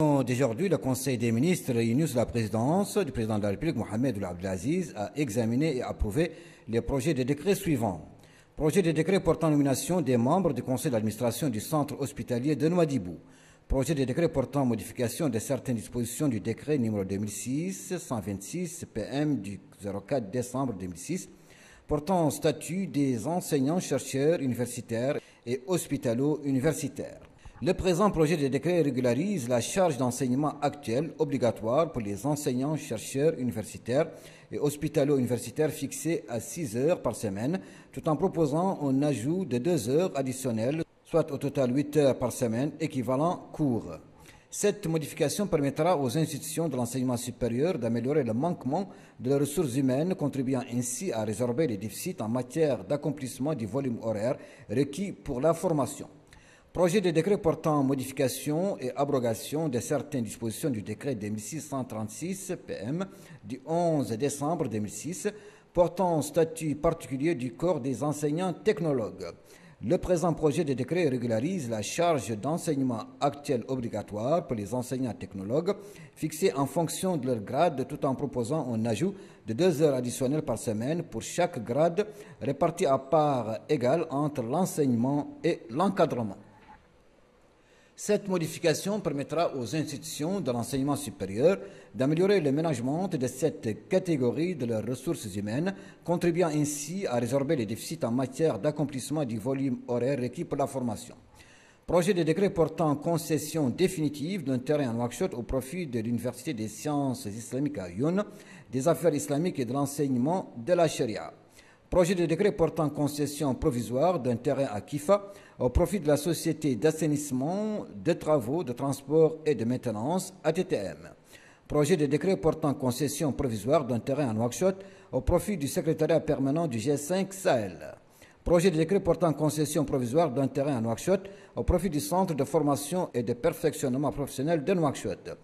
D'aujourd'hui, le Conseil des ministres réuni sous la présidence du président de la République, Mohamed Ould Abdelaziz, a examiné et approuvé les projets de décret suivants. Projet de décret portant nomination des membres du conseil d'administration du centre hospitalier de Nouadhibou. Projet de décret portant modification de certaines dispositions du décret numéro 2006-126 PM du 04 décembre 2006 portant statut des enseignants-chercheurs universitaires et hospitalo-universitaires. Le présent projet de décret régularise la charge d'enseignement actuelle obligatoire pour les enseignants-chercheurs universitaires et hospitalo-universitaires fixée à 6 heures par semaine, tout en proposant un ajout de 2 heures additionnelles, soit au total 8 heures par semaine, équivalent cours. Cette modification permettra aux institutions de l'enseignement supérieur d'améliorer le manquement de leurs ressources humaines, contribuant ainsi à résorber les déficits en matière d'accomplissement du volume horaire requis pour la formation. Projet de décret portant modification et abrogation de certaines dispositions du décret 2636 PM du 11 décembre 2006 portant statut particulier du corps des enseignants technologues. Le présent projet de décret régularise la charge d'enseignement actuelle obligatoire pour les enseignants technologues fixée en fonction de leur grade tout en proposant un ajout de 2 heures additionnelles par semaine pour chaque grade réparti à part égale entre l'enseignement et l'encadrement. Cette modification permettra aux institutions de l'enseignement supérieur d'améliorer le management de cette catégorie de leurs ressources humaines, contribuant ainsi à résorber les déficits en matière d'accomplissement du volume horaire requis pour la formation. Projet de décret portant concession définitive d'un terrain en Nouakchott au profit de l'Université des sciences islamiques à Lyon, des affaires islamiques et de l'enseignement de la Sharia. Projet de décret portant concession provisoire d'un terrain à Kifa au profit de la Société d'assainissement, de travaux, de transport et de maintenance ATTM. Projet de décret portant concession provisoire d'un terrain à Nouakchott au profit du secrétariat permanent du G5 Sahel. Projet de décret portant concession provisoire d'un terrain à Nouakchott au profit du Centre de formation et de perfectionnement professionnel de Nouakchott.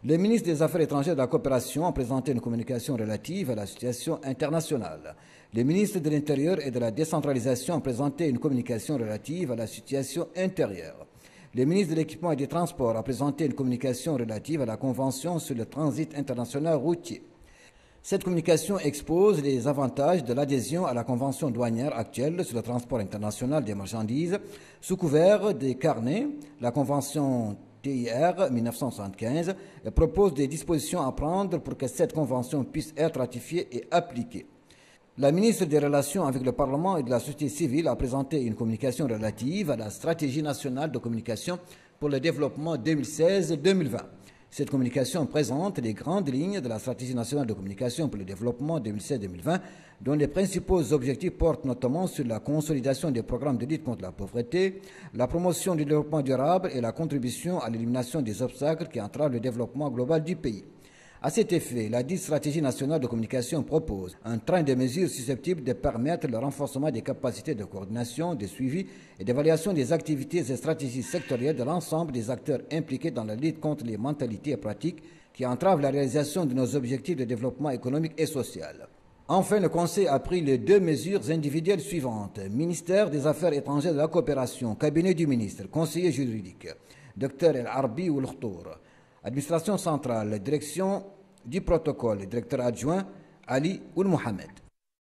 Le ministre des Affaires étrangères et de la Coopération a présenté une communication relative à la situation internationale. Le ministre de l'Intérieur et de la Décentralisation a présenté une communication relative à la situation intérieure. Le ministre de l'Équipement et des Transports a présenté une communication relative à la Convention sur le transit international routier. Cette communication expose les avantages de l'adhésion à la convention douanière actuelle sur le transport international des marchandises sous couvert des carnets, la convention TIR 1975 propose des dispositions à prendre pour que cette convention puisse être ratifiée et appliquée. La ministre des Relations avec le Parlement et de la société civile a présenté une communication relative à la stratégie nationale de communication pour le développement 2016-2020. Cette communication présente les grandes lignes de la stratégie nationale de communication pour le développement 2016-2020, dont les principaux objectifs portent notamment sur la consolidation des programmes de lutte contre la pauvreté, la promotion du développement durable et la contribution à l'élimination des obstacles qui entravent le développement global du pays. À cet effet, la dite stratégie nationale de communication propose un train de mesures susceptibles de permettre le renforcement des capacités de coordination, de suivi et d'évaluation des activités et stratégies sectorielles de l'ensemble des acteurs impliqués dans la lutte contre les mentalités et pratiques qui entravent la réalisation de nos objectifs de développement économique et social. Enfin, le Conseil a pris les 2 mesures individuelles suivantes. Ministère des Affaires étrangères et de la Coopération, cabinet du ministre, conseiller juridique, Dr El Arbi Ould Khtour. Administration centrale, direction du protocole, directeur adjoint Ali Ould Mohamed.